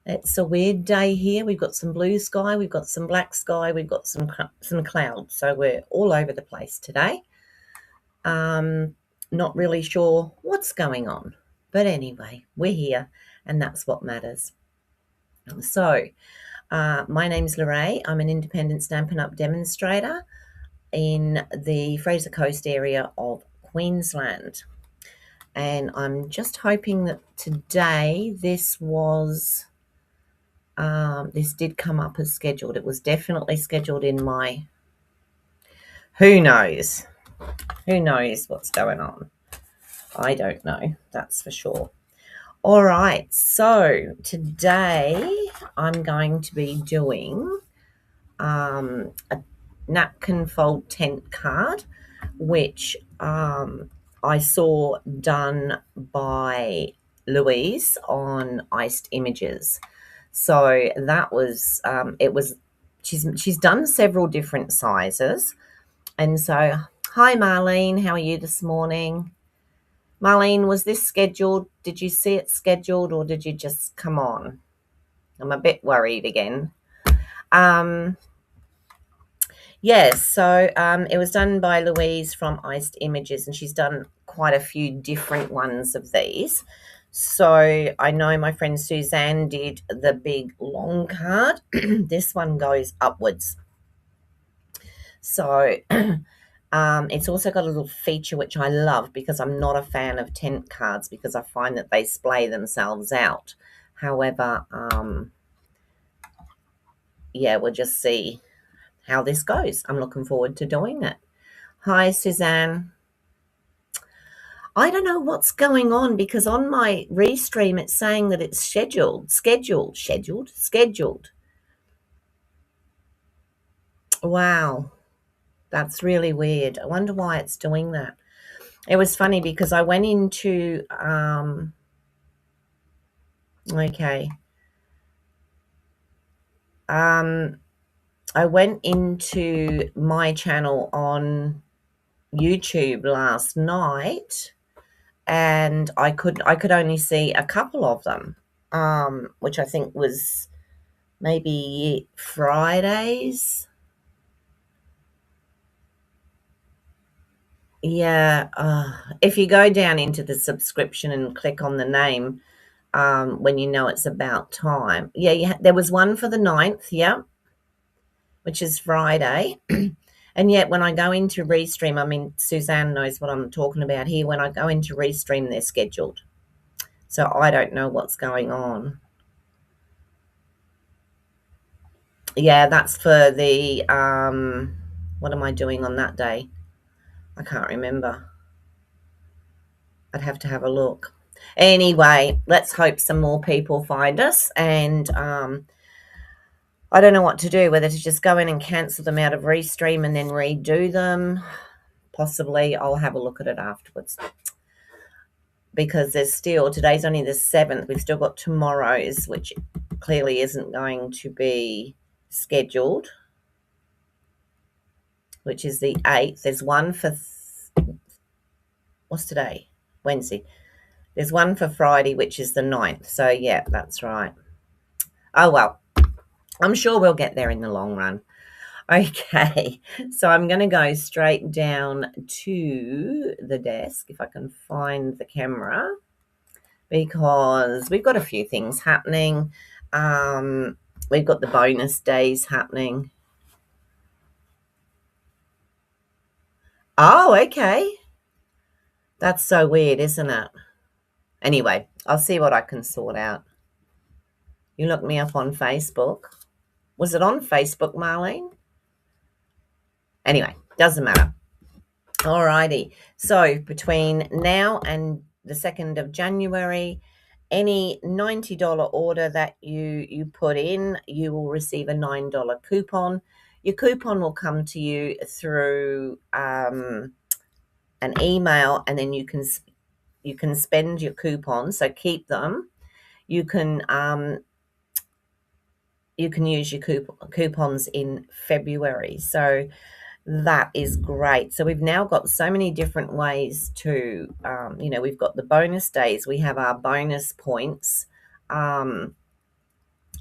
It's a weird day here. We've got some blue sky, we've got some black sky, we've got some clouds. So we're all over the place today. Um, Not really sure what's going on, but anyway, we're here, and that's what matters. So, my name's Lorraine. I'm an independent Stampin' Up! Demonstrator in the Fraser Coast area of Queensland. And I'm just hoping that today this did come up as scheduled. It was definitely scheduled in my. Who knows? Who knows what's going on? I don't know. That's for sure. All right. So today I'm going to be doing a napkin fold tent card, which I saw done by Louise on Iced Images. So that was it was she's done several different sizes. And so, hi Marlene, how are you this morning? Marlene, was this scheduled? Did you see it scheduled or did you just come on? I'm a bit worried again. Um Yes, so it was done by Louise from Iced Images, and she's done quite a few different ones of these. So I know my friend Suzanne did the big long card. This one goes upwards. So it's also got a little feature which I love because I'm not a fan of tent cards because I find that they splay themselves out. However, yeah, we'll just see how this goes. I'm looking forward to doing it. Hi, Suzanne. I don't know what's going on because on my restream it's saying that it's scheduled. Wow, that's really weird. I wonder why it's doing that. It was funny because I went into okay. I went into my channel on YouTube last night and I could only see a couple of them, which I think was maybe Fridays. Yeah, if you go down into the subscription and click on the name, when you know it's about time. Yeah, there was one for the 9th, yeah, which is Friday. And yet when I go into Restream, I mean, Suzanne knows what I'm talking about here. When I go into Restream, they're scheduled. So I don't know what's going on. Yeah, that's for the, what am I doing on that day? I can't remember. I'd have to have a look. Anyway, let's hope some more people find us. And I don't know what to do, whether to just go in and cancel them out of Restream and then redo them. Possibly I'll have a look at it afterwards. Because today's only the 7th. We've still got tomorrow's, which clearly isn't going to be scheduled, which is the 8th. There's one for, what's today? Wednesday. There's one for Friday, which is the 9th. So, yeah, that's right. Oh, well, I'm sure we'll get there in the long run. Okay, so I'm going to go straight down to the desk, if I can find the camera, because we've got a few things happening. We've got the bonus days happening. Oh, okay. That's so weird, isn't it? Anyway, I'll see what I can sort out. You looked me up on Facebook. Was it on Facebook, Marlene? Anyway, doesn't matter. Alrighty. So between now and the 2nd of January, any $90 order that you put in, you will receive a $9 coupon. Your coupon will come to you through an email, and then you can spend your coupons. So keep them. You can use your coupons in February. So that is great. So we've now got so many different ways to, we've got the bonus days. We have our bonus points.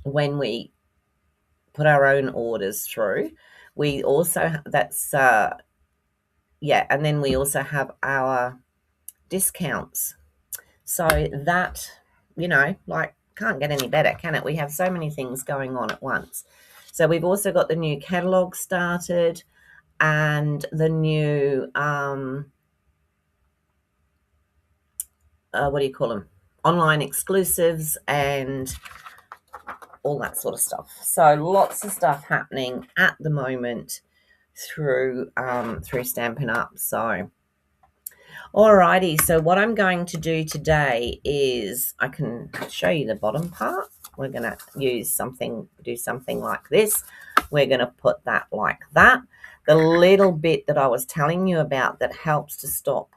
when we put our own orders through. We also, and then we also have our discounts. So that, like, can't get any better, can it? We have so many things going on at once. So we've also got the new catalogue started and the new, what do you call them? Online exclusives and all that sort of stuff. So lots of stuff happening at the moment through Stampin' Up. So alrighty, so what I'm going to do today is I can show you the bottom part. We're going to do something like this. We're going to put that like that. The little bit that I was telling you about that helps to stop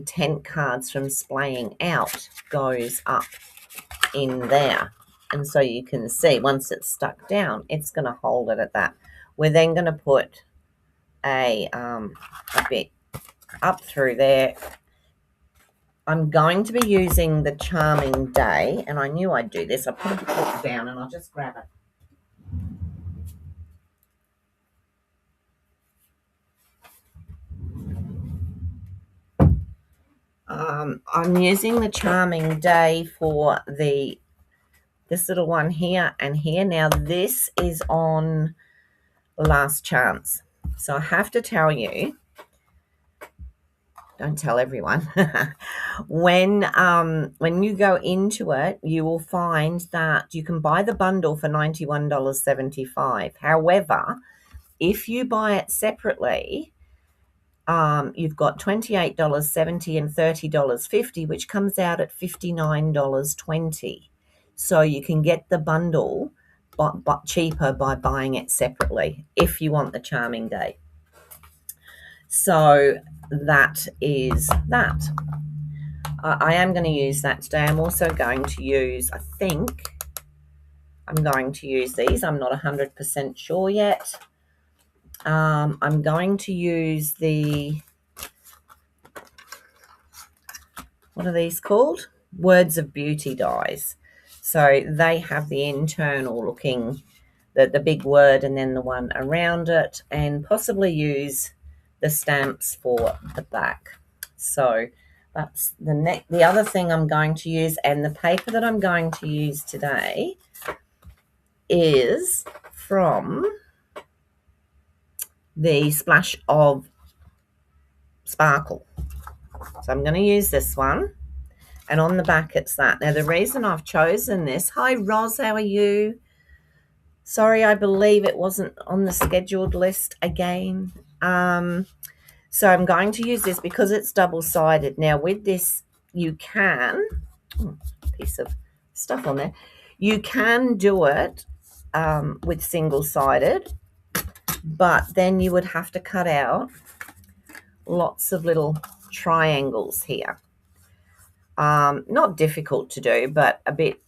tent cards from splaying out goes up in there. And so you can see once it's stuck down, it's going to hold it at that. We're then going to put a bit up through there. I'm going to be using the Charming Day, and I knew I'd do this. I put a book down and I'll just grab it. I'm using the Charming Day for this little one here and here. Now this is on last chance. So I have to tell you, don't tell everyone, when you go into it, you will find that you can buy the bundle for $91.75. However, if you buy it separately, you've got $28.70 and $30.50, which comes out at $59.20. So you can get the bundle but cheaper by buying it separately if you want the Charming Day. So that is that. I am going to use that today. I'm also going to use, I think I'm going to use these. I'm not 100% sure yet. I'm going to use the, what are these called? Words of Beauty dies. So they have the internal looking, the big word and then the one around it, and possibly use the stamps for the back. So that's the other thing I'm going to use, and the paper that I'm going to use today is from the Splash of Sparkle. So I'm going to use this one, and on the back it's that. Now the reason I've chosen this, hi Roz, how are you? Sorry, I believe it wasn't on the scheduled list again. So I'm going to use this because it's double-sided. Now with this, you can, piece of stuff on there, you can do it with single-sided, but then you would have to cut out lots of little triangles here. Not difficult to do, but a bit,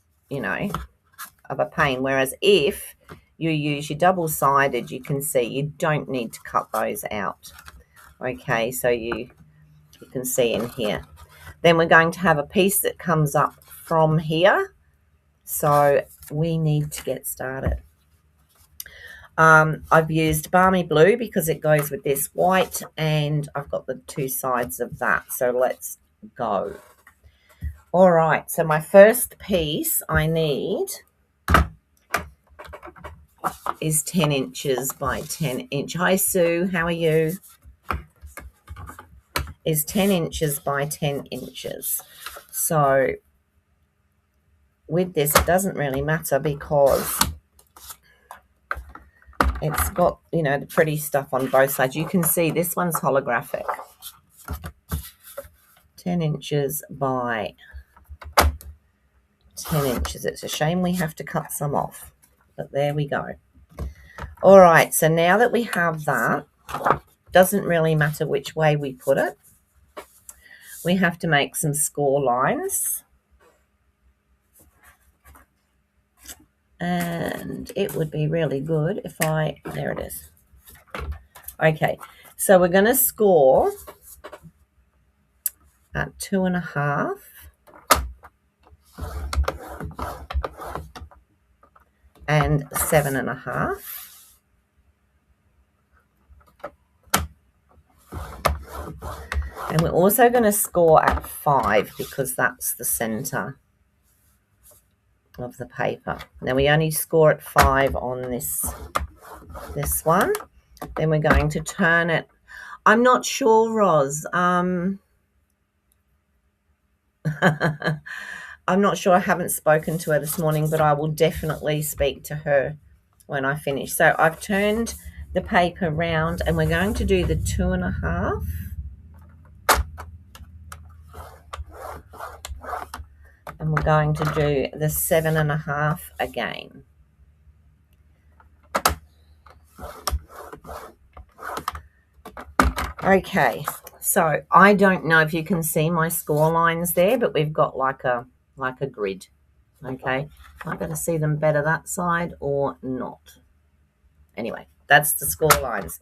of a pain. Whereas if you use your double-sided, you can see you don't need to cut those out. Okay, so you can see in here. Then we're going to have a piece that comes up from here. So we need to get started. I've used Balmy Blue because it goes with this white, and I've got the two sides of that. So let's go. All right, so my first piece I need is 10 inches by 10 inch. Hi Sue, how are you? Is 10 inches by 10 inches. So with this, it doesn't really matter because it's got, the pretty stuff on both sides. You can see this one's holographic. 10 inches by 10 inches. It's a shame we have to cut some off, but there we go. All right, so now that we have that, doesn't really matter which way we put it. We have to make some score lines. And it would be really good if there it is. Okay, so we're going to score at 2.5. and 7.5. And we're also going to score at 5 because that's the center of the paper. Now we only score at 5 on this one. Then we're going to turn it. I'm not sure, Roz. I'm not sure. I haven't spoken to her this morning, but I will definitely speak to her when I finish. So I've turned the paper round and we're going to do the 2.5. And we're going to do the 7.5 again. Okay, so I don't know if you can see my score lines there, but we've got like a grid. Okay, I'm going to see them better that side or not. Anyway, that's the score lines.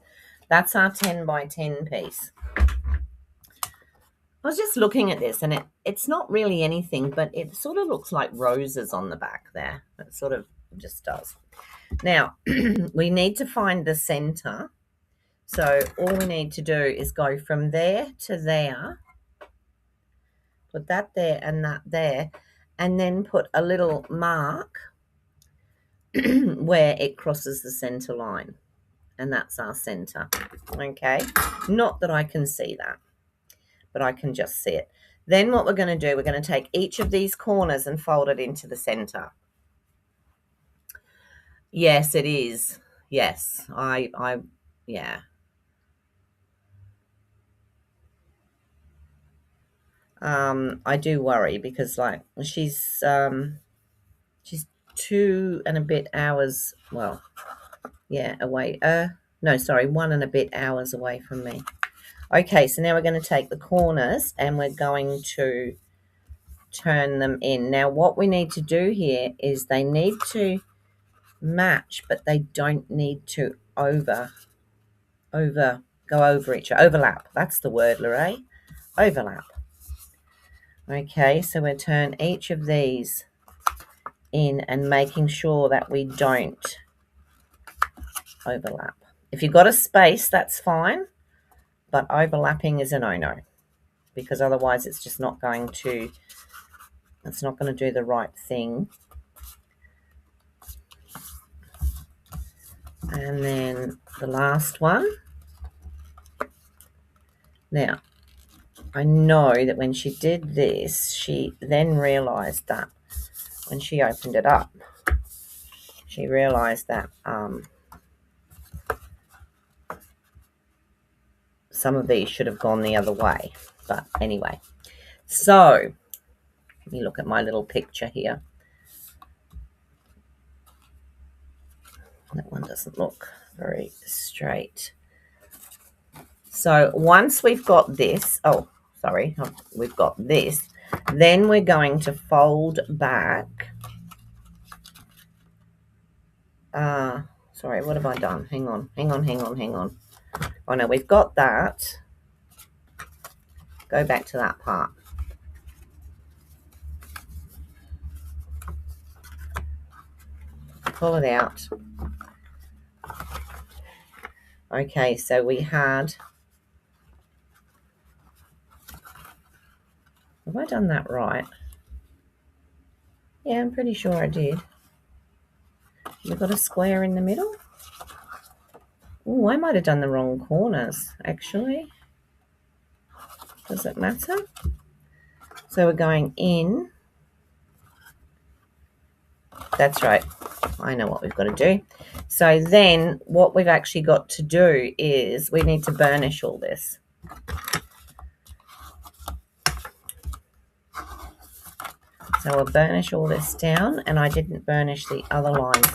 That's our 10 by 10 piece. I was just looking at this, and it's not really anything, but it sort of looks like roses on the back there. It sort of just does. Now, we need to find the center. So all we need to do is go from there to there, put that there and that there, and then put a little mark where it crosses the center line. And that's our center. Okay, not that I can see that, but I can just see it. Then what we're going to do, we're going to take each of these corners and fold it into the center. Yes, it is. Yes, yeah. I do worry because like she's 2 and a bit hours, well, yeah, away. No, sorry, 1 and a bit hours away from me. Okay, so now we're going to take the corners and we're going to turn them in. Now what we need to do here is they need to match, but they don't need to go over each other. Overlap, that's the word, Lorraine. Overlap. Okay, so we'll turn each of these in and making sure that we don't overlap. If you've got a space, that's fine, but overlapping is a no-no because otherwise it's just not going to, it's not going to do the right thing. And then the last one. Now, I know that when she did this, she then realized that when she opened it up, she realized that some of these should have gone the other way. But anyway, so let me look at my little picture here. That one doesn't look very straight. So once we've got this, we've got this, then we're going to fold back. Sorry, what have I done? Hang on. Oh no, we've got that. Go back to that part. Pull it out. Okay, so we had, have I done that right? Yeah, I'm pretty sure I did. We've got a square in the middle. Oh, I might have done the wrong corners, actually. Does it matter? So we're going in. That's right. I know what we've got to do. So then what we've actually got to do is we need to burnish all this. So we'll burnish all this down, and I didn't burnish the other lines.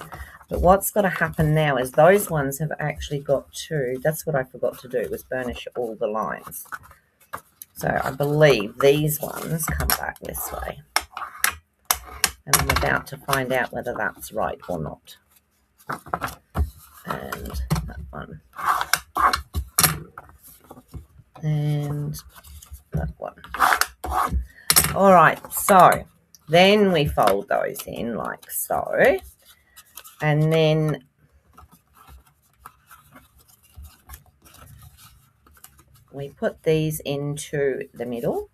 But what's got to happen now is those ones have actually got to, that's what I forgot to do, was burnish all the lines. So I believe these ones come back this way. And I'm about to find out whether that's right or not. And that one. And that one. All right, so then we fold those in like so. And then we put these into the middle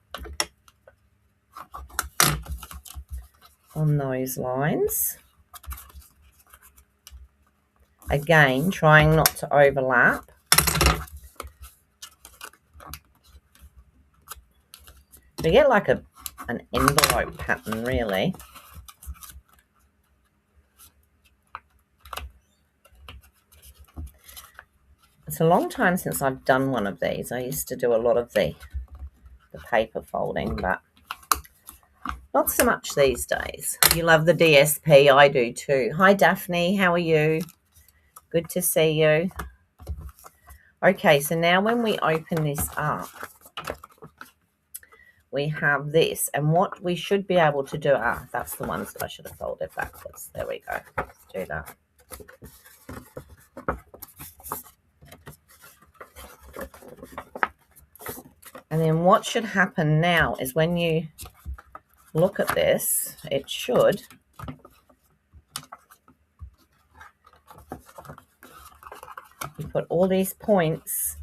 on those lines. Again, trying not to overlap. We get like an envelope pattern, really. It's a long time since I've done one of these. I used to do a lot of the paper folding, but not so much these days. You love the DSP. I do too. Hi, Daphne. How are you? Good to see you. Okay, so now when we open this up, we have this. And what we should be able to do... that's the ones that I should have folded backwards. There we go. Let's do that. And then what should happen now is when you look at this, it should... You put all these points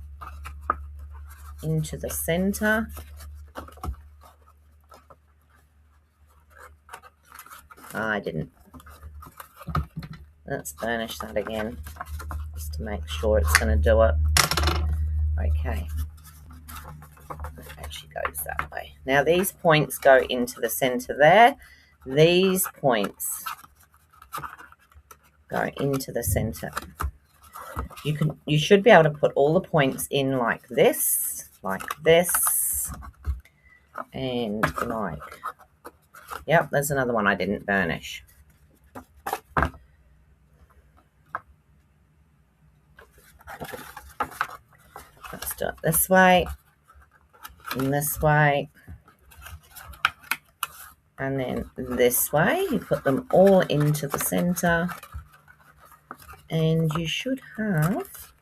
into the center. I didn't. Let's burnish that again, just to make sure it's going to do it. Okay. It actually goes that way. Now these points go into the center there. These points go into the center. You should be able to put all the points in like this, and like... Yep, there's another one I didn't burnish. Let's do it this way, and this way, and then this way. You put them all into the center, and you should have...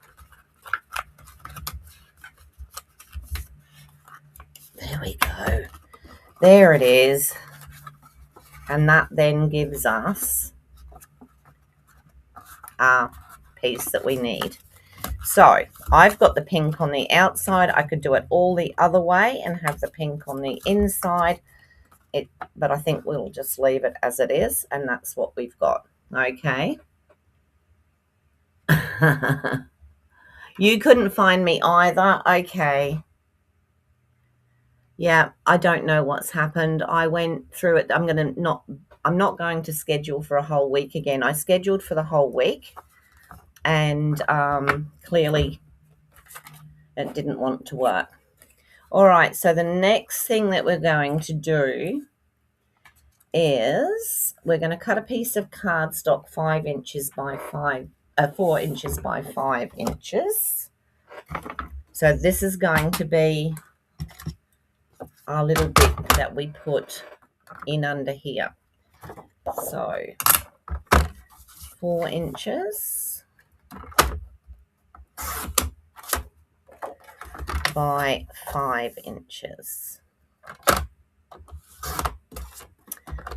There we go. There it is. And that then gives us our piece that we need. So I've got the pink on the outside. I could do it all the other way and have the pink on the inside. But I think we'll just leave it as it is, and that's what we've got. Okay. You couldn't find me either. Okay. Yeah, I don't know what's happened. I went through it. I'm not going to schedule for a whole week again. I scheduled for the whole week, and clearly it didn't want to work. All right, so the next thing that we're going to do is we're going to cut a piece of cardstock 4 inches by 5 inches. So this is going to be our little bit that we put in under here. So 4 inches by 5 inches.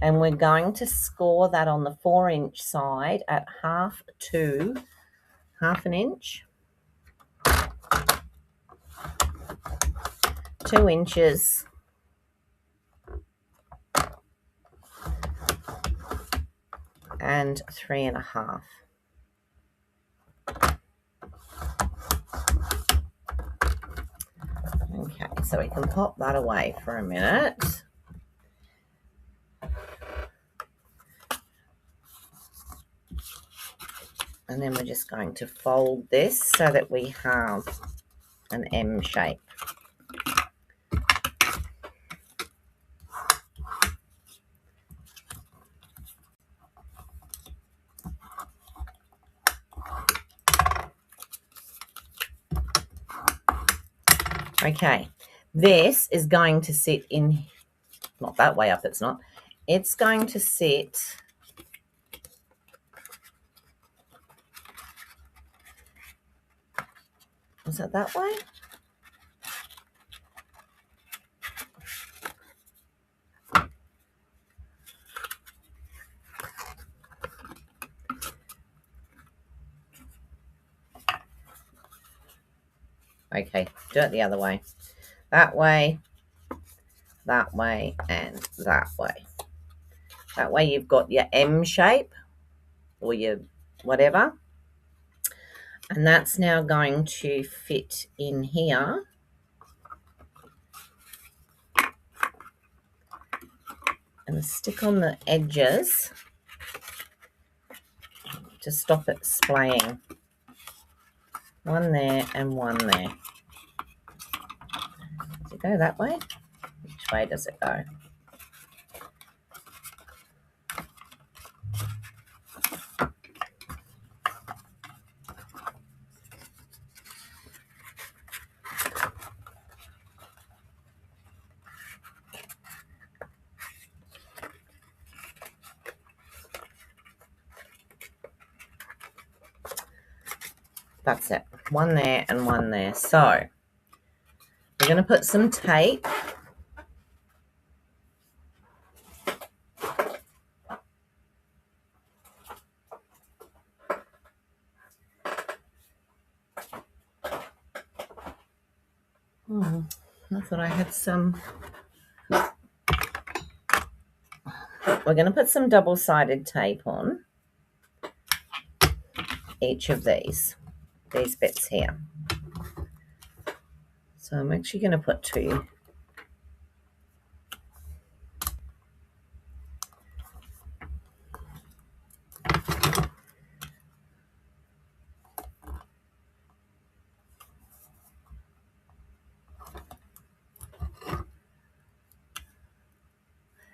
And we're going to score that on the 4-inch side at half an inch, 2 inches, and 3.5. Okay, so we can pop that away for a minute. And then we're just going to fold this so that we have an M shape. Okay, this is going to sit in, not that way up, it's not. It's going to sit is it that way? Okay, do it the other way. That way, and that way. That way you've got your M shape or your whatever. And that's now going to fit in here. And stick on the edges to stop it splaying. One there and one there. Does it go that way? Which way does it go? That's it. One there and one there. So we're going to put some tape. Oh, I thought I had some. We're going to put some double-sided tape on each of these bits here. So I'm actually going to put 2.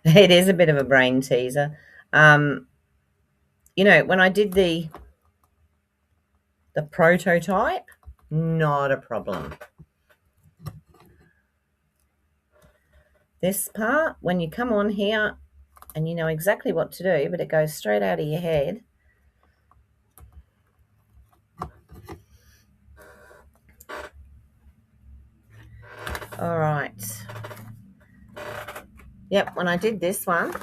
It is a bit of a brain teaser. You know, when I did the prototype, not a problem. This part, when you come on here and you know exactly what to do, but it goes straight out of your head. All right. Yep, when I did this one,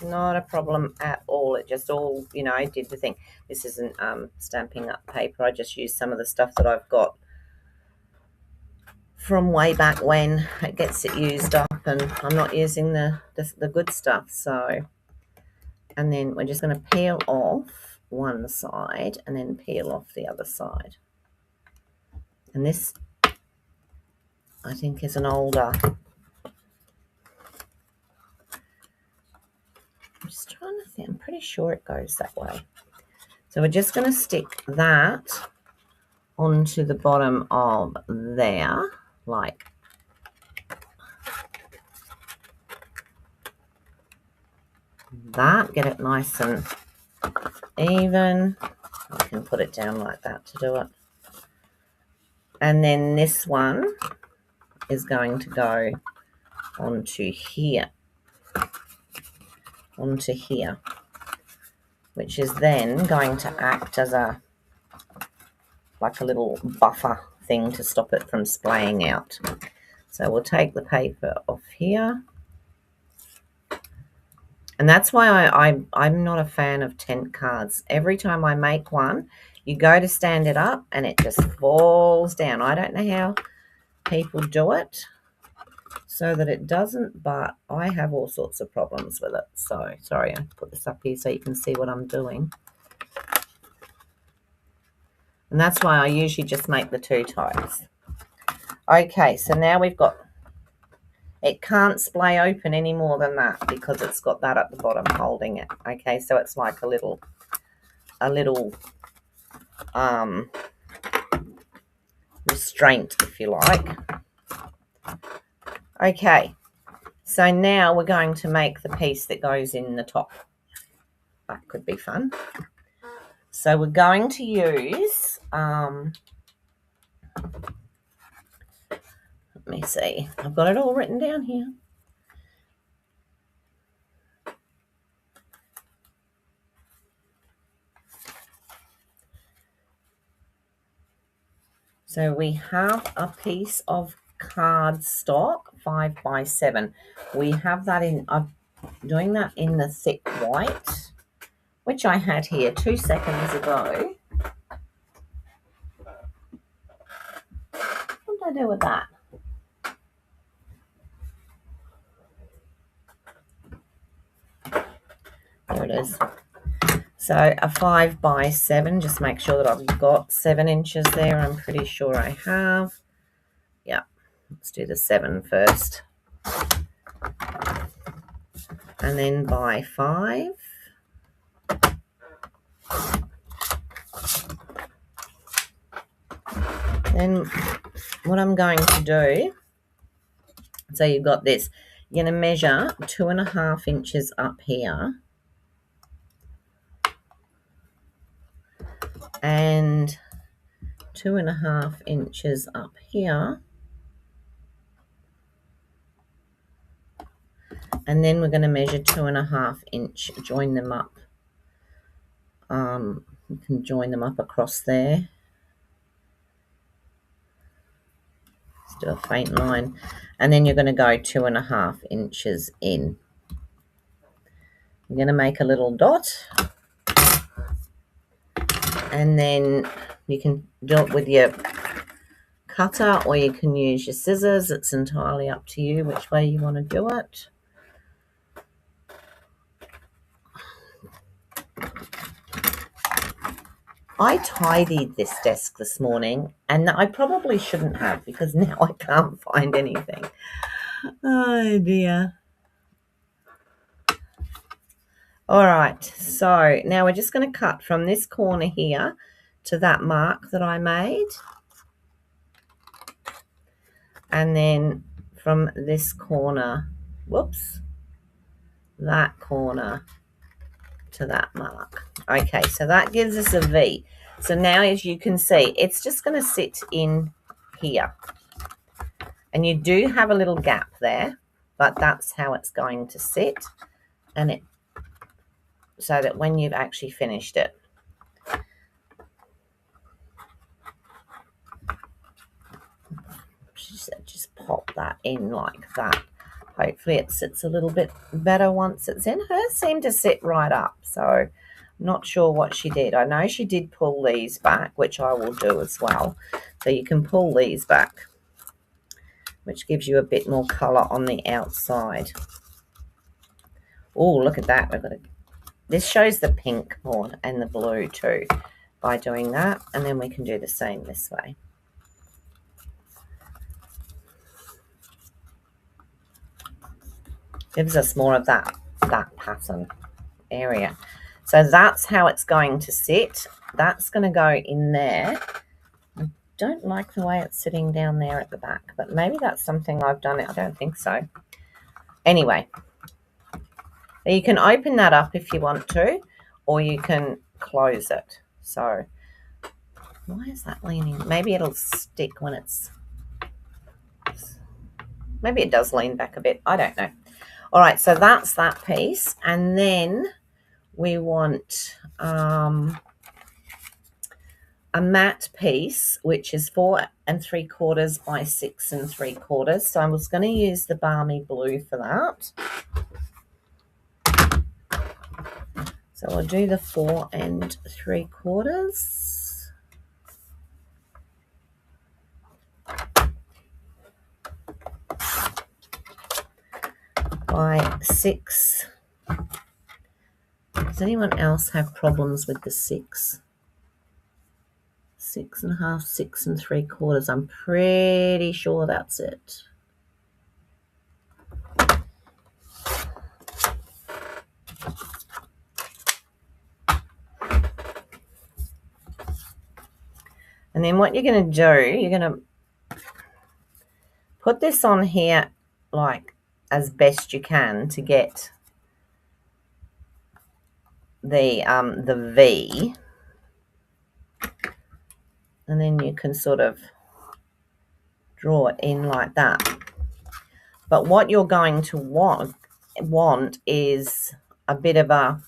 not a problem at all. It just all, you know, did the thing. This isn't Stampin' Up paper. I just used some of the stuff that I've got from way back when. It gets it used up, and I'm not using the good stuff. So, and then we're just going to peel off one side and then peel off the other side. And this, I think, is an older. I'm just trying to think. I'm pretty sure it goes that way. So we're just going to stick that onto the bottom of there, like that. Get it nice and even. I can put it down like that to do it. And then this one is going to go onto here, which is then going to act as like a little buffer thing to stop it from splaying out. So we'll take the paper off here. And that's why I'm not a fan of tent cards. Every time I make one, you go to stand it up and it just falls down. I don't know how people do it so that it doesn't, but I have all sorts of problems with it. So, sorry, I put this up here so you can see what I'm doing. And that's why I usually just make the 2 types. Okay, so now we've got, it can't splay open any more than that because it's got that at the bottom holding it. Okay, so it's like a little restraint, if you like. Okay, so now we're going to make the piece that goes in the top. That could be fun. So we're going to use, let me see, I've got it all written down here. So we have a piece of cardstock, 5 by 7. We have that in, I'm doing that in the thick white, which I had here 2 seconds ago. I do with that? There it is. So a 5 by 7, just make sure that I've got 7 inches there. I'm pretty sure I have. Yeah, let's do the 7 first. And then by 5. Then what I'm going to do, so you've got this, you're going to measure 2.5 inches up here. And 2.5 inches up here. And then we're going to measure 2.5 inch, join them up. You can join them up across there. Let's do a faint line. And then you're going to go 2.5 inches in. You're going to make a little dot. And then you can do it with your cutter or you can use your scissors. It's entirely up to you which way you want to do it. I tidied this desk this morning, and I probably shouldn't have because now I can't find anything. Oh, dear. All right, so now we're just going to cut from this corner here to that mark that I made. And then from this corner, whoops, that corner to that mark. Okay, so that gives us a V. So now as you can see, it's just going to sit in here. And you do have a little gap there, but that's how it's going to sit. And it, so that when you've actually finished it, just pop that in like that. Hopefully it sits a little bit better once it's in. Hers seemed to sit right up, so I'm not sure what she did. I know she did pull these back, which I will do as well. So you can pull these back, which gives you a bit more colour on the outside. Oh, look at that. This shows the pink more and the blue too by doing that. And then we can do the same this way. Gives us more of that pattern area. So that's how it's going to sit. That's going to go in there. I don't like the way it's sitting down there at the back, but maybe that's something I've done. I don't think so. Anyway, you can open that up if you want to, or you can close it. So why is that leaning? Maybe it'll stick when it's... Maybe it does lean back a bit. I don't know. All right, so that's that piece. And then we want a matte piece, which is 4 3/4 by 6 3/4. So I was going to use the balmy blue for that. So I'll do the 4 3/4. By 6. Does anyone else have problems with the 6? 6.5, 6 3/4. I'm pretty sure that's it. And then what you're going to do, you're going to put this on here like as best you can to get the V, and then you can sort of draw it in like that. But what you're going to want is a bit of a,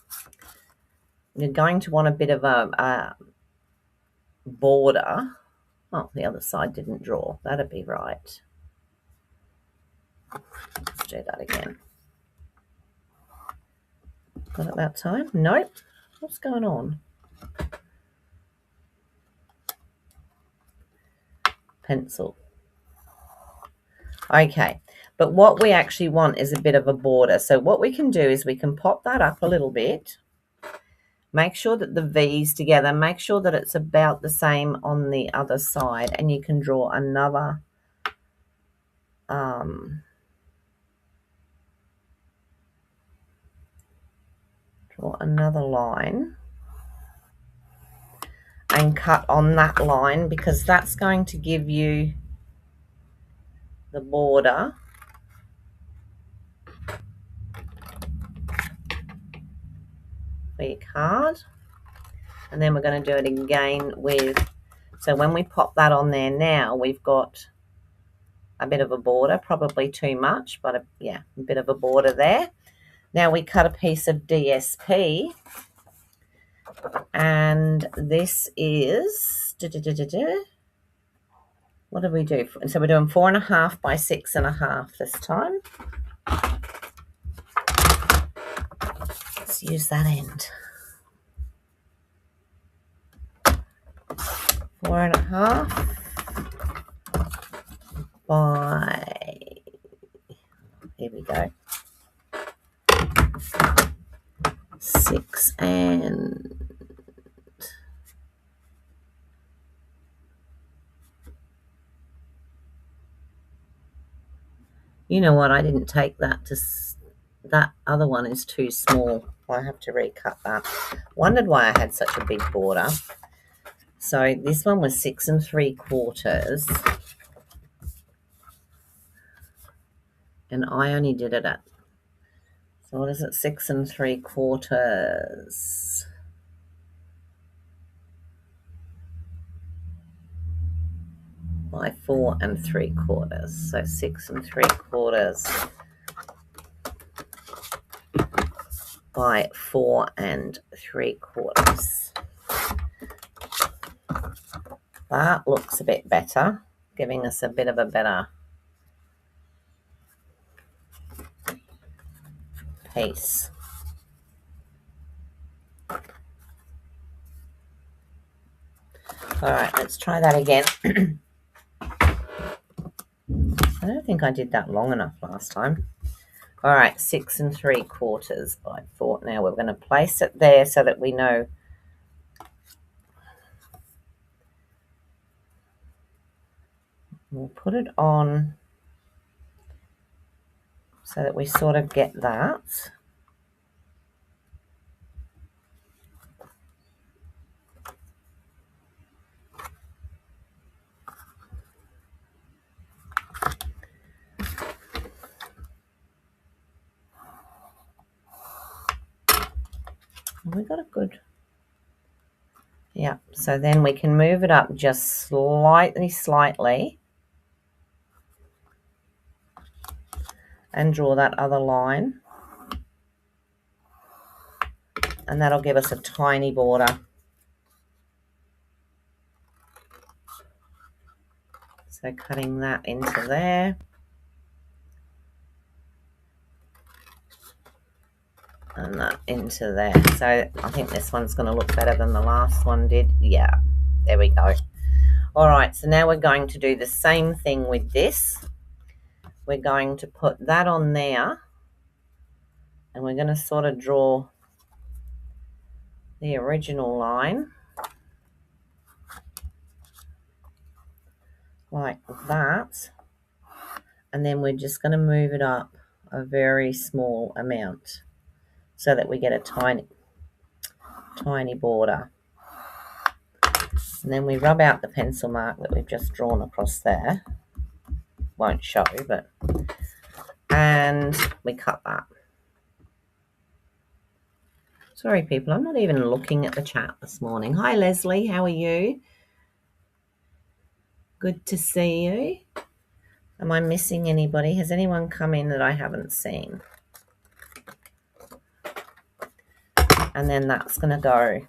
you're going to want a bit of a border. Oh, the other side didn't draw. That'd be right. Let's do that again. Got it that time? Nope. What's going on? Pencil. Okay, but what we actually want is a bit of a border. So what we can do is we can pop that up a little bit. Make sure that the V's together. Make sure that it's about the same on the other side. And you can draw another line and cut on that line, because that's going to give you the border for your card. And then we're going to do it again with, so when we pop that on there now, we've got a bit of a border, probably too much, but yeah, a bit of a border there. Now we cut a piece of DSP, and this is, what do we do? So we're doing 4.5 by 6.5 this time. Let's use that end. 4.5 by, here we go, 6 and you know what, I didn't take that to, that other one is too small. I have to recut that. Wondered why I had such a big border. So this one was 6 3/4, and I only did it at, so what is it, 6 3/4 by 4 3/4. So 6 3/4 by 4 3/4. That looks a bit better, giving us a bit of a better piece. All right, let's try that again. I don't think I did that long enough last time. All right, 6 3/4 by 4. Now we're going to place it there so that we know. We'll put it on so that we sort of get that. We got a good, yeah, so then we can move it up just slightly and draw that other line, and that'll give us a tiny border. So cutting that into there, and that into there. So I think this one's going to look better than the last one did. Yeah, there we go. All right, so now we're going to do the same thing with this. We're going to put that on there, and we're going to sort of draw the original line like that, and then we're just going to move it up a very small amount so that we get a tiny border. And then we rub out the pencil mark that we've just drawn across there. Won't show, but, and we cut that. Sorry people, I'm not even looking at the chat this morning. Hi Leslie, how are you? Good to see you. Am I missing anybody? Has anyone come in that I haven't seen? And then that's going to go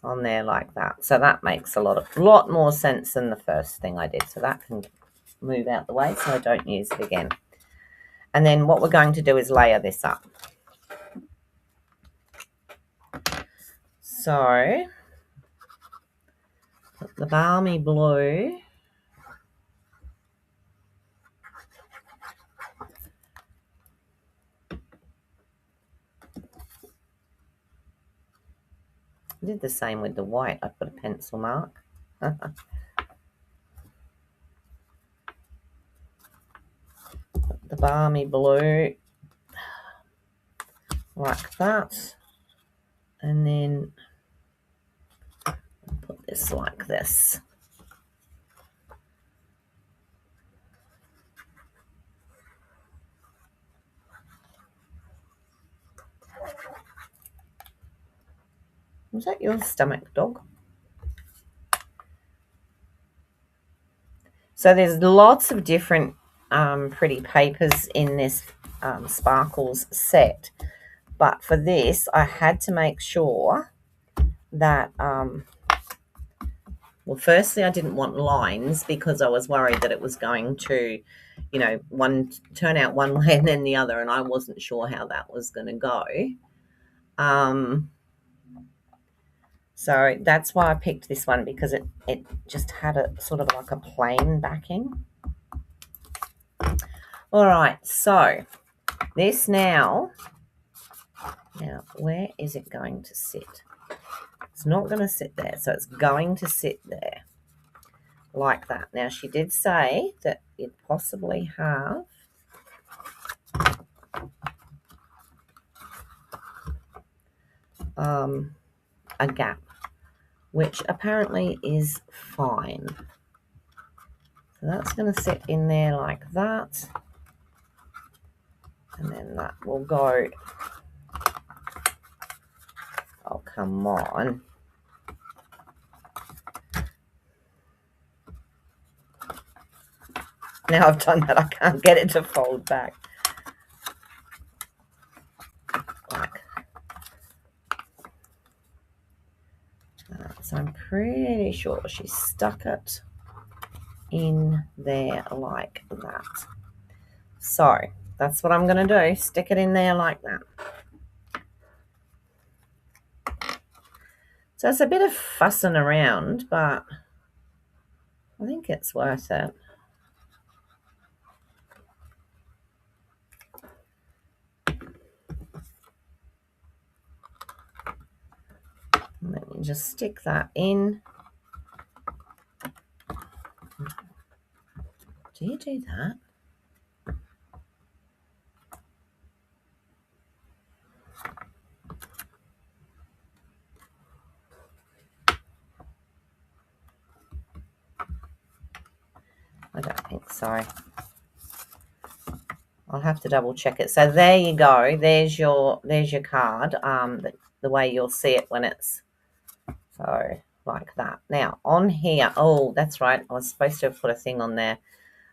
on there like that. So that makes a lot more sense than the first thing I did. So that can move out the way so I don't use it again. And then what we're going to do is layer this up. So put the balmy blue I did the same with the white. I put a pencil mark. The balmy blue like that, and then put this like this. Was that your stomach, dog? So there's lots of different pretty papers in this Sparkles set, but for this I had to make sure that well, firstly I didn't want lines because I was worried that it was going to, you know, one turn out one way and then the other, and I wasn't sure how that was going to go. So that's why I picked this one, because it just had a sort of like a plain backing. All right, so this now where is it going to sit? It's not going to sit there, so it's going to sit there like that. Now, she did say that it possibly have a gap, which apparently is fine. So that's going to sit in there like that, and then that will go. Oh, come on. Now I've done that, I can't get it to fold back. Like that. So I'm pretty sure she stuck it in there like that. So that's what I'm going to do. Stick it in there like that. So it's a bit of fussing around, but I think it's worth it. Let me just stick that in. Do you do that? I don't think so. I'll have to double check it. So there you go. There's your card. The way you'll see it when it's so like that. Now on here, oh, that's right. I was supposed to have put a thing on there.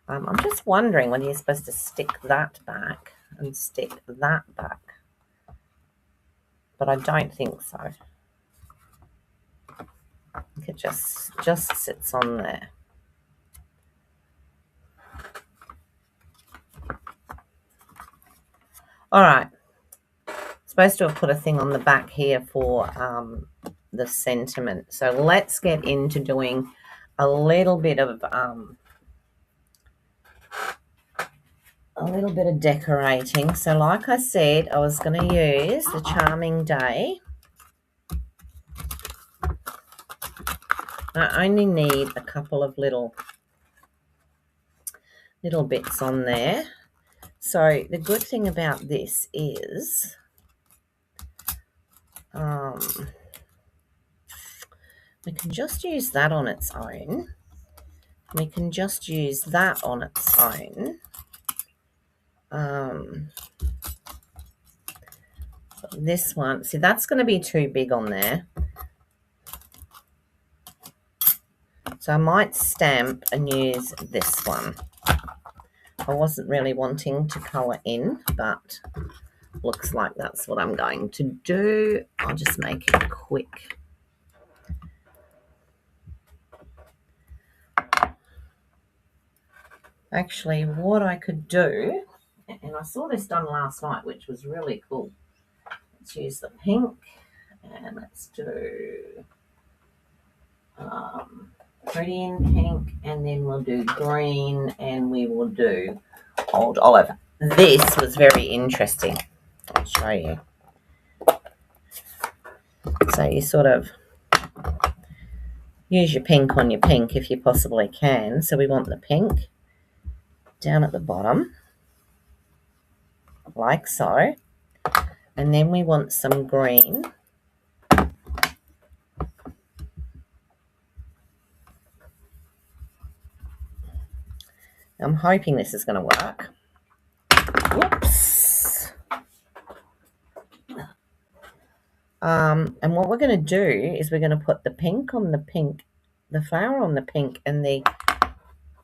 I'm just wondering whether you're supposed to stick that back and stick that back, but I don't think so. I think it just sits on there. All right. Supposed to have put a thing on the back here for the sentiment. So let's get into doing a little bit of decorating. So like I said, I was going to use the Charming Day. I only need a couple of little bits on there. So the good thing about this is we can just use that on its own. We can just use that on its own. This one, see, that's going to be too big on there. So I might stamp and use this one. I wasn't really wanting to colour in, but looks like that's what I'm going to do. I'll just make it quick. Actually, what I could do, and I saw this done last night, which was really cool. Let's use the pink, and let's do pretty in pink, and then we'll do green, and we will do old olive. This was very interesting. I'll show you. So you sort of use your pink on your pink if you possibly can. So we want the pink down at the bottom, like so. And then we want some green. I'm hoping this is going to work. Whoops. And what we're going to do is we're going to put the pink on the pink, the flower on the pink, and the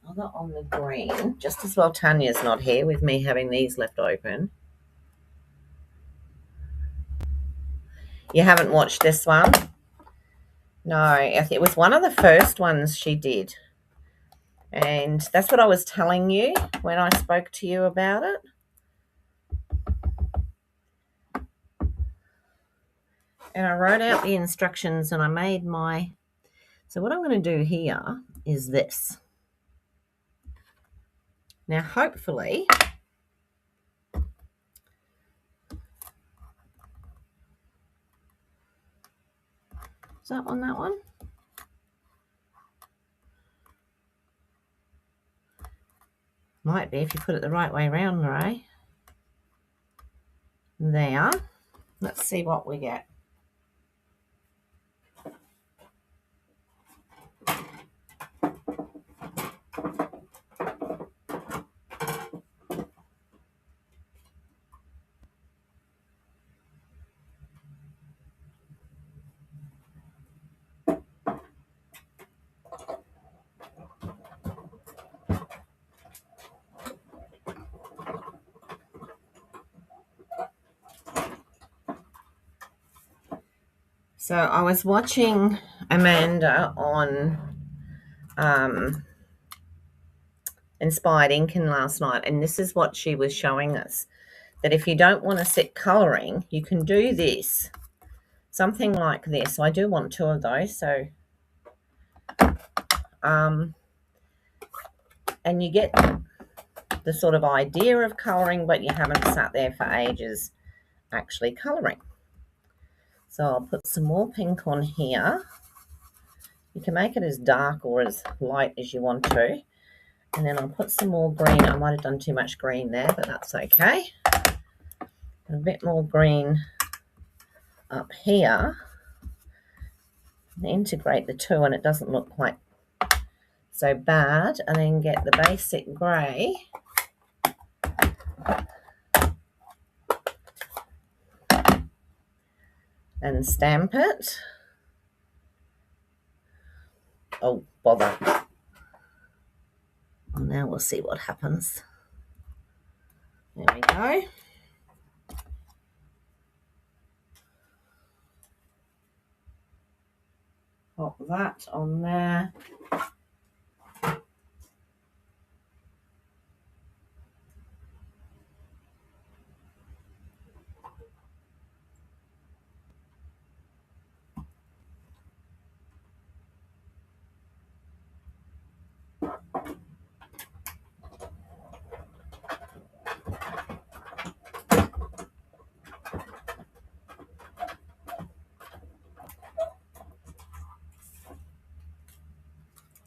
other on the green. Just as well Tanya's not here with me having these left open. You haven't watched this one? No, I think it was one of the first ones she did. And that's what I was telling you when I spoke to you about it. And I wrote out the instructions and I made my... So what I'm going to do here is this. Now, hopefully... Is that on that one? Might be if you put it the right way around, Ray. There. Let's see what we get. So I was watching Amanda on Inspired Inking last night, and this is what she was showing us, that if you don't want to set colouring, you can do this, something like this. So I do want 2 of those. So, and you get the sort of idea of colouring, but you haven't sat there for ages actually colouring. So I'll put some more pink on here. You can make it as dark or as light as you want to. And then I'll put some more green. I might have done too much green there, but that's okay. A bit more green up here. And integrate the 2 and it doesn't look quite so bad. And then get the basic grey. And stamp it. Oh, bother. Well, now we'll see what happens. There we go. Pop that on there.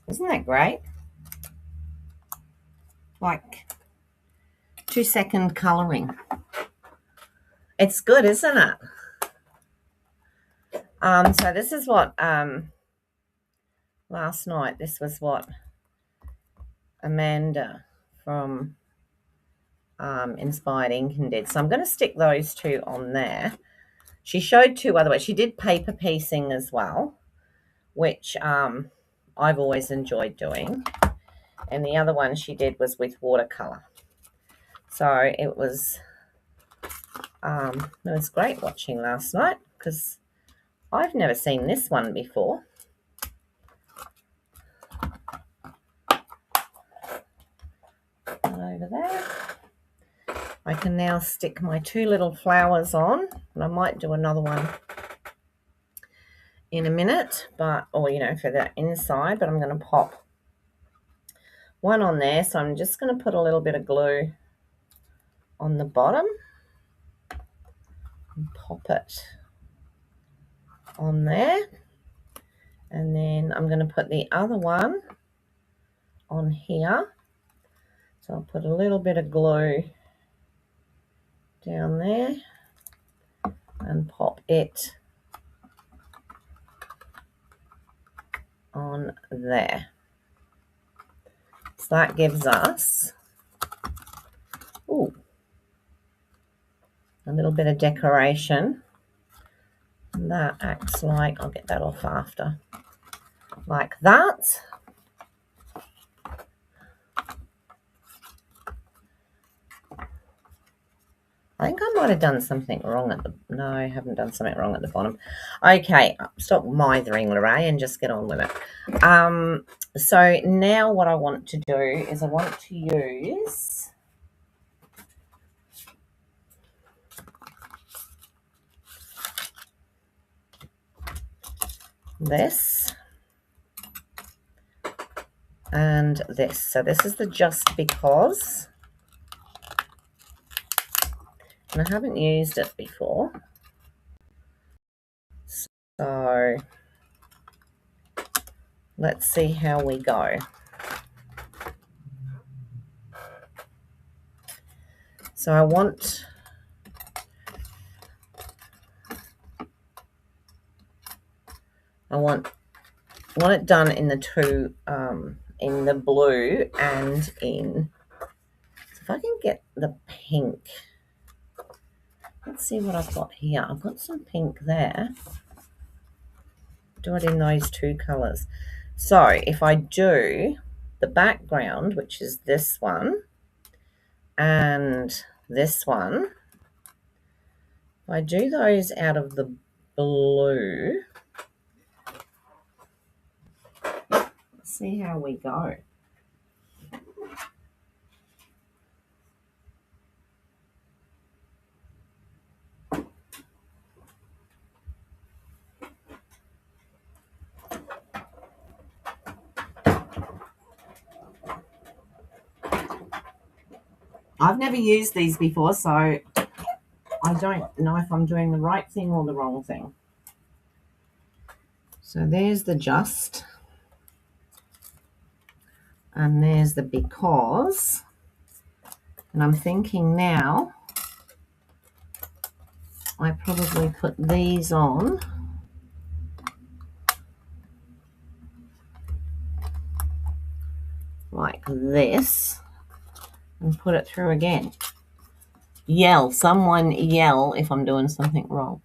Isn't that great? Like 2-second colouring. It's good, isn't it? So this is what last night, this was what Amanda from Inspired Inking did. So I'm going to stick those 2 on there. She showed 2 other ways. She did paper piecing as well, which I've always enjoyed doing. And the other one she did was with watercolour. So it was great watching last night because I've never seen this one before. Over there. I can now stick my 2 little flowers on, and I might do another one in a minute, but, or, you know, for the inside, but I'm going to pop one on there. So I'm just going to put a little bit of glue on the bottom and pop it on there. And then I'm going to put the other one on here. So I'll put a little bit of glue down there and pop it on there. So that gives us a little bit of decoration. And that acts like, I'll get that off after, like that. I think I might have done something wrong at the... No, I haven't done something wrong at the bottom. Okay, stop mithering, Lorraine, and just get on with it. So now what I want to do is I want to use this and this. So this is the Just Because. And I haven't used it before. So let's see how we go. So I want it done in the two, in the blue and in, so if I can get the pink. Let's see what I've got here. I've got some pink there. Do it in those two colours. So if I do the background, which is this one, and this one, if I do those out of the blue, let's see how we go. I've never used these before, so I don't know if I'm doing the right thing or the wrong thing. So there's the Just, and there's the Because. And I'm thinking now I probably put these on like this and put it through again. Yell, someone yell if I'm doing something wrong.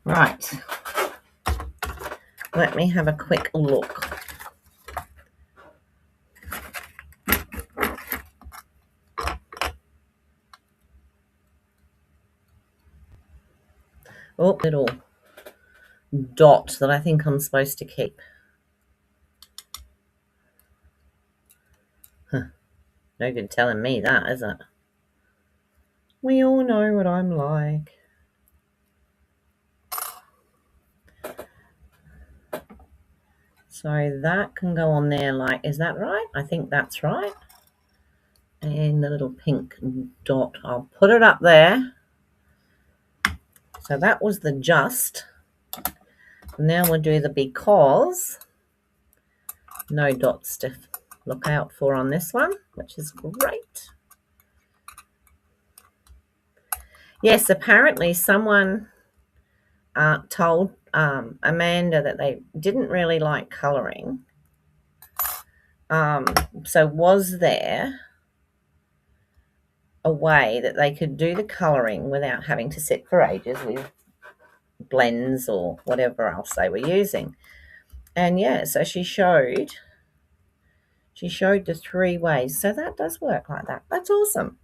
Right, let me have a quick look. Oh, little dot that I think I'm supposed to keep. Huh. No good telling me that, is it? We all know what I'm like. So that can go on there like, is that right? I think that's right. And the little pink dot, I'll put it up there. So that was the Just. Now we'll do the Because. No dots to look out for on this one, which is great. Yes, apparently someone told Amanda that they didn't really like colouring. So was there a way that they could do the colouring without having to sit for ages with blends or whatever else they were using? And yeah, so she showed the 3 ways. So that does work like that. That's awesome.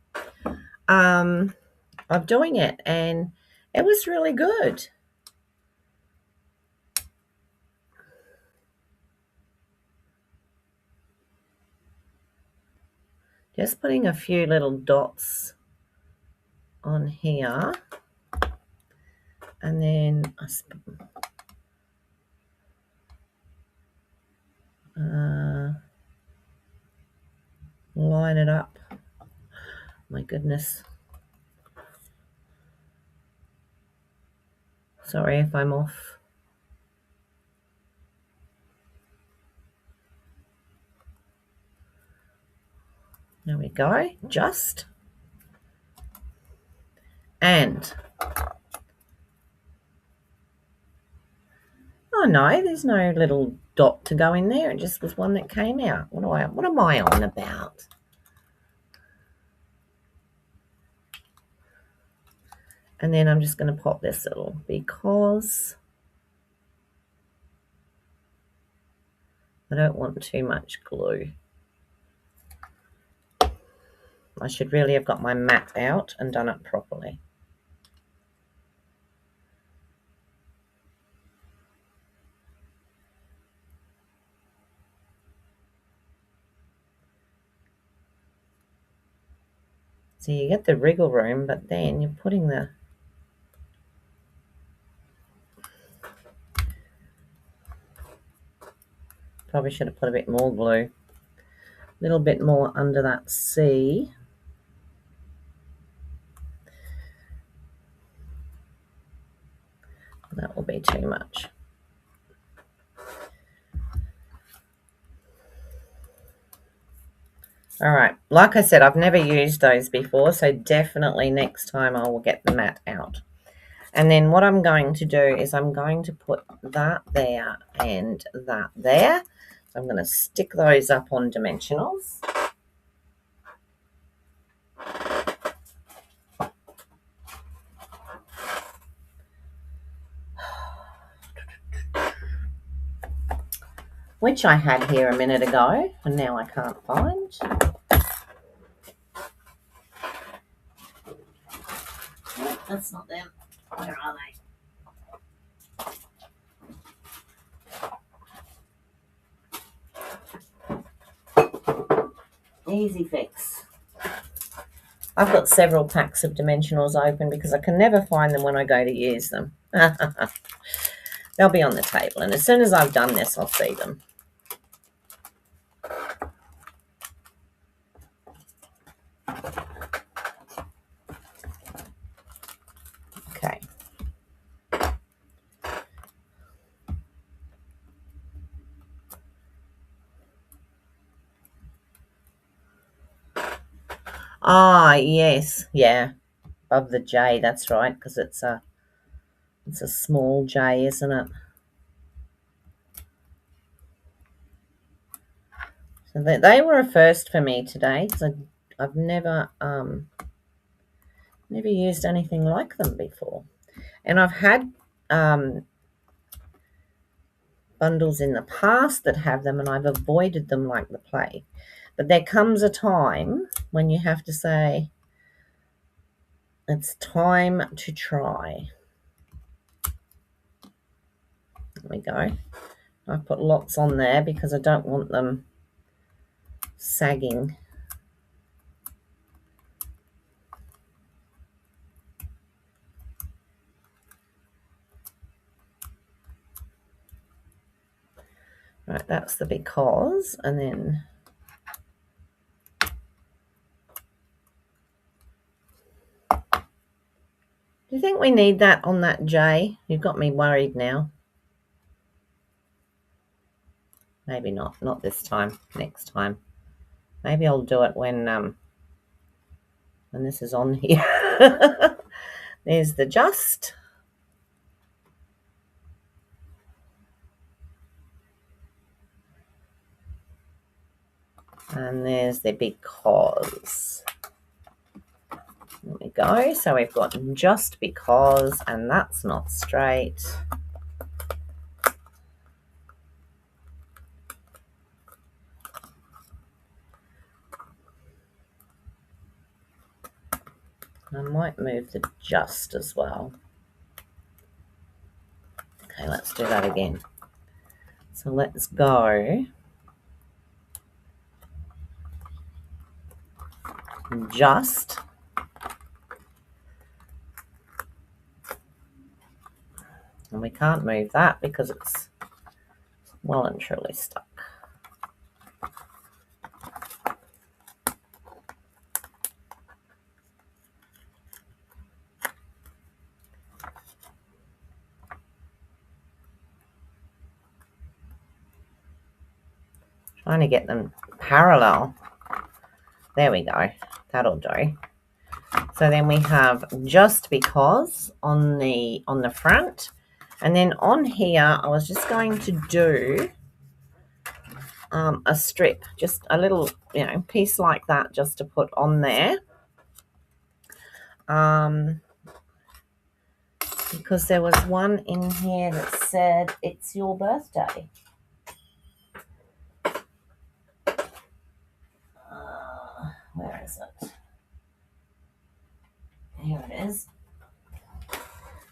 I'm doing it, and It was really good. Just putting a few little dots on here. And then line it up. My goodness. Sorry if I'm off. There we go. Just. And. Oh no, there's no little dot to go in there. It just was one that came out. What am I on about? And then I'm just going to pop this little because I don't want too much glue. I should really have got my mat out and done it properly. So you get the wriggle room, but then you're putting the probably should have put a bit more glue. A little bit more under that C. That will be too much. All right, like I said, I've never used those before, so definitely next time I will get the mat out. And then what I'm going to do is I'm going to put that there and that there. So I'm going to stick those up on dimensionals. Which I had here a minute ago, and now I can't find. No, that's not them. Where are they? Easy fix. I've got several packs of dimensionals open because I can never find them when I go to use them. They'll be on the table, and as soon as I've done this, I'll see them. Okay. Ah, yes. Yeah. Above the J, that's right, because it's a small J, isn't it? So they were a first for me today because I've never used anything like them before. And I've had bundles in the past that have them, and I've avoided them like the plague. But there comes a time when you have to say, it's time to try. There we go. I've put lots on there because I don't want them sagging. Right, that's the because, and then do you think we need that on that J? You've got me worried now. Maybe not. Not this time. Next time. Maybe I'll do it when this is on here. There's the just. And there's the because. There we go. So we've got just because, and that's not straight. I might move the just as well. Okay, let's do that again. So let's go just, and we can't move that because it's well and truly stuck. Trying to get them parallel. There we go. That'll do. So then we have just because on the front, and then on here I was just going to do a strip, just a little piece like that, just to put on there, because there was one in here that said it's your birthday. Where is it? Here it is.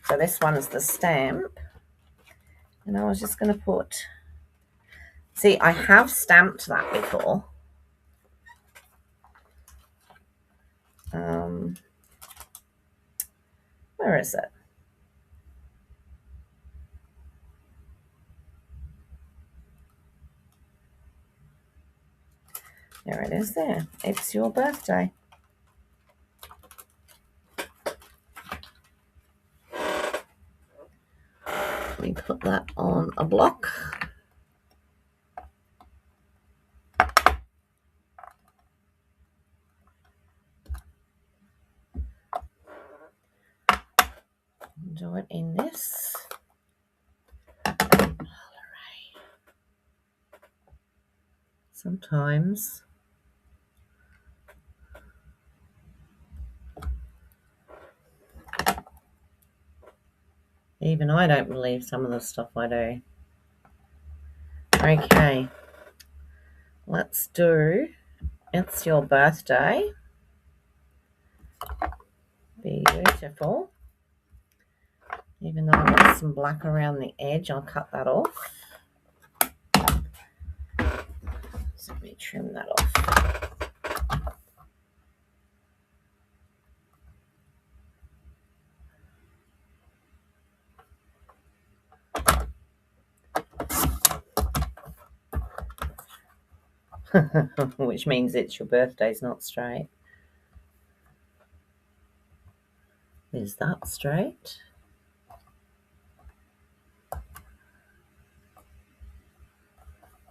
So this one's the stamp, and I was just going to put, see, I have stamped that before. Where is it? There it is there. It's your birthday. Let me put that on a block. Do it in this. Sometimes even I don't believe some of the stuff I do. Okay, let's do it's your birthday. Beautiful. Even though I've got some black around the edge, I'll cut that off. So let me trim that off. Which means it's your birthday's not straight. Is that straight?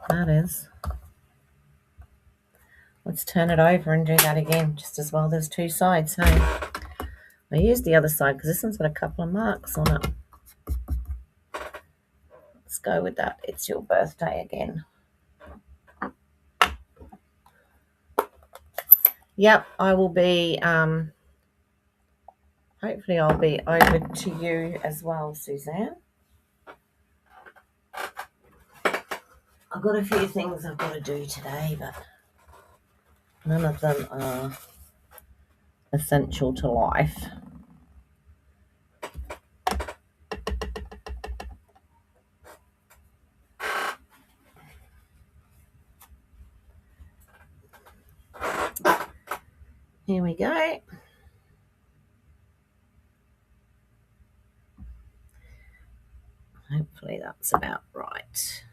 That is. Let's turn it over and do that again, just as well. There's two sides, hey? I used the other side because this one's got a couple of marks on it. Let's go with that. It's your birthday again. Yep, I will be, hopefully I'll be over to you as well, Suzanne. I've got a few things I've got to do today, but none of them are essential to life. Here we go. Hopefully that's about right.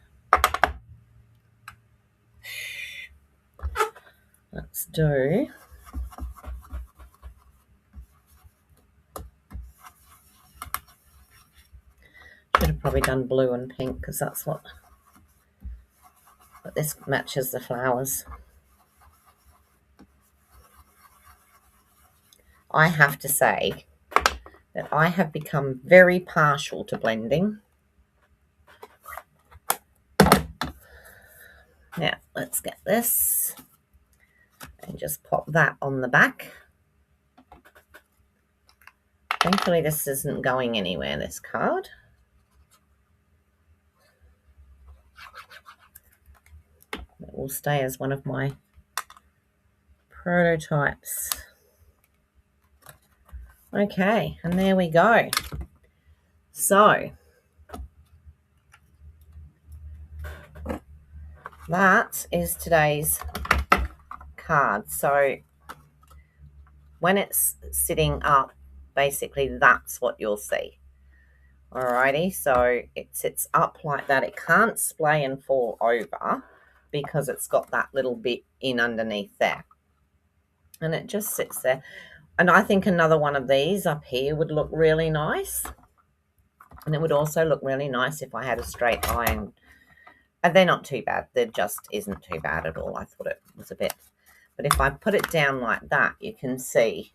Let's do should have probably done blue and pink because that's what, but this matches the flowers. I have to say that I have become very partial to blending. Now let's get this and just pop that on the back. Thankfully this isn't going anywhere, this card. It will stay as one of my prototypes. Okay, and there we go. So that is today's card. So when it's sitting up, basically that's what you'll see. Alrighty, so it sits up like that. It can't splay and fall over because it's got that little bit in underneath there. And it just sits there. And I think another one of these up here would look really nice. And it would also look really nice if I had a straight iron. And they're not too bad. There just isn't too bad at all. I thought it was a bit. But if I put it down like that, you can see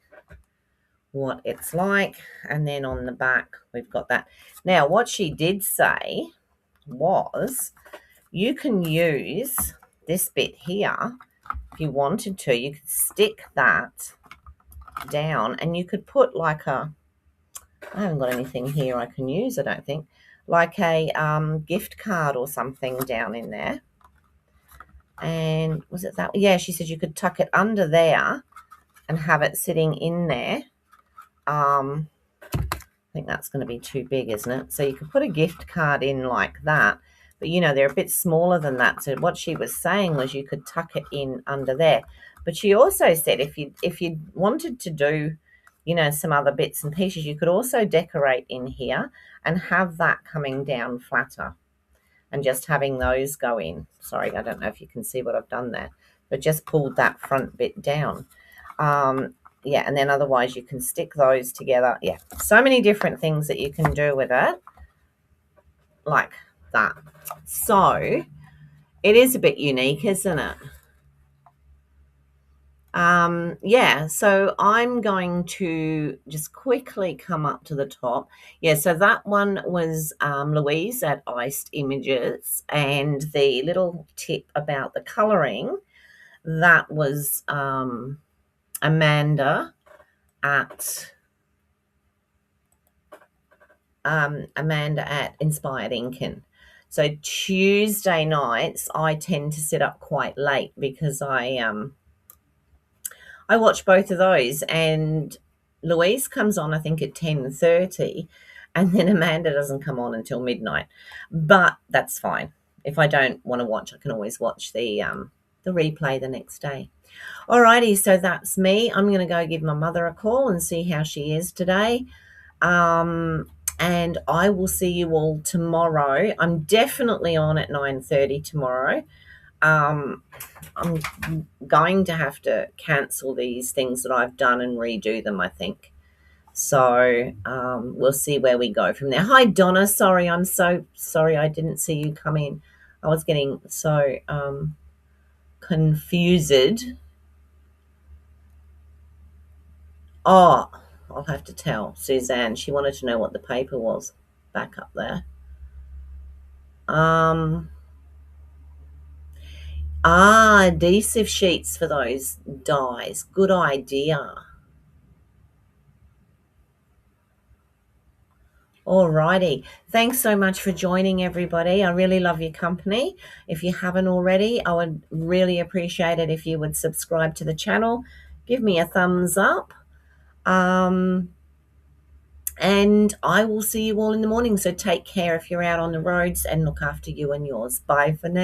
what it's like. And then on the back, we've got that. Now, what she did say was you can use this bit here if you wanted to. You could stick that down and you could put like a, I haven't got anything here I can use, I don't think, like a gift card or something down in there. And was it that? Yeah, she said you could tuck it under there and have it sitting in there. I think that's going to be too big, isn't it? So you could put a gift card in like that, but you know, they're a bit smaller than that. So what she was saying was you could tuck it in under there. But she also said if you wanted to do, you know, some other bits and pieces, you could also decorate in here and have that coming down flatter and just having those go in. Sorry, I don't know if you can see what I've done there, but just pulled that front bit down. Yeah, and then otherwise you can stick those together. Yeah, so many different things that you can do with it like that. So it is a bit unique, isn't it? Yeah, so I'm going to just quickly come up to the top. Yeah, so that one was Louise at Iced Images, and the little tip about the colouring, that was Amanda at Inspired Inkin. So Tuesday nights I tend to sit up quite late because I watch both of those, and Louise comes on I think at 10:30, and then Amanda doesn't come on until midnight. But that's fine. If I don't want to watch, I can always watch the replay the next day. Alrighty, so that's me. I'm going to go give my mother a call and see how she is today. And I will see you all tomorrow. I'm definitely on at 9:30 tomorrow. I'm going to have to cancel these things that I've done and redo them, I think. So we'll see where we go from there. Hi, Donna. Sorry, I'm so sorry I didn't see you come in. I was getting so confused. Oh, I'll have to tell Suzanne. She wanted to know what the paper was back up there. Adhesive sheets for those dies. Good idea. Alrighty. Thanks so much for joining, everybody. I really love your company. If you haven't already, I would really appreciate it if you would subscribe to the channel. Give me a thumbs up. And I will see you all in the morning. So take care if you're out on the roads, and look after you and yours. Bye for now.